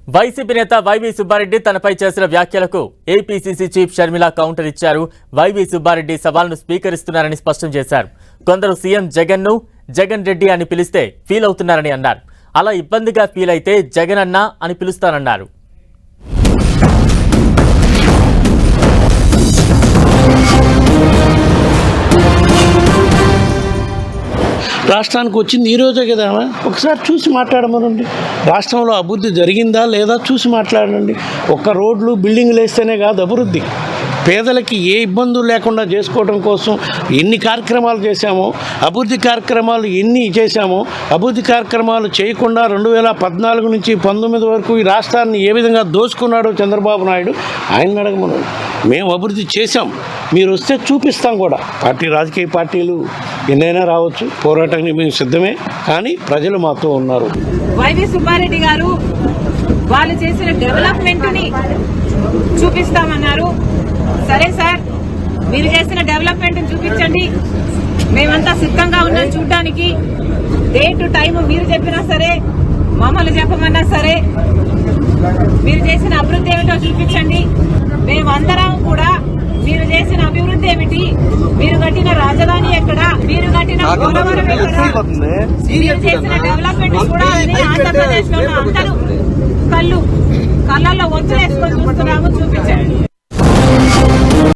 YCP నేత YV Subbareddy తనపై చేసిన వ్యాఖ్యలకు ఏపీసీసీ చీఫ్ షర్మిల కౌంటర్ ఇచ్చారు. వైవి సుబ్బారెడ్డి సవాల్ను స్వీకరిస్తున్నారని స్పష్టం చేశారు. కొందరు సీఎం జగన్ రెడ్డి అని పిలిస్తే ఫీల్ అవుతున్నారని అన్నారు. అలా ఇబ్బందిగా ఫీల్ అయితే జగన్ అన్న అని పిలుస్తానన్నారు. రాష్ట్రానికి వచ్చింది ఈరోజే కదా, ఒకసారి చూసి మాట్లాడమనండి. రాష్ట్రంలో అభివృద్ధి జరిగిందా లేదా చూసి మాట్లాడండి. ఒక్క రోడ్లు బిల్డింగ్లు వేస్తేనే కాదు అభివృద్ధి. పేదలకి ఏ ఇబ్బందులు లేకుండా చేసుకోవడం కోసం ఎన్ని కార్యక్రమాలు చేశామో, అభివృద్ధి కార్యక్రమాలు ఎన్ని చేశామో, అభివృద్ధి కార్యక్రమాలు చేయకుండా 2014 నుంచి 19 వరకు ఈ రాష్ట్రాన్ని ఏ విధంగా దోచుకున్నాడో చంద్రబాబు నాయుడు ఆయన అడగమన్నాడు. మేము అభివృద్ధి చేశాం, మీరు వస్తే చూపిస్తాం కూడా. రాజకీయ పార్టీలు ఎన్నైనా రావచ్చు, పోరాటానికి మేము సిద్ధమే, కానీ ప్రజలు మాతో ఉన్నారు. వైవి సుబ్బారెడ్డి గారు వాళ్ళు చేసిన డెవలప్మెంట్ని చూపిస్తామన్నారు. సరే సార్, మీరు చేసిన డెవలప్మెంట్ చూపించండి, మేమంతా సిద్ధంగా ఉన్నాం చూడడానికి. డే టు టైం మీరు చెప్పినా సరే, మమ్మల్ని చెప్పమన్నా సరే, మీరు చేసిన అభివృద్ధి ఏమిటో చూపించండి. మేమందరం కూడా మీరు చేసిన అభివృద్ధి ఏమిటి, మీరు కట్టిన రాజధాని ఎక్కడ, మీరు కట్టిన పోలవరం ఎక్కడ, మీరు చేసిన డెవలప్మెంట్ కూడా ఆంధ్రప్రదేశ్ లో అందరూ కళ్ళల్లో ఒత్తులేసుకొని చూస్తున్నాము, చూపించండి.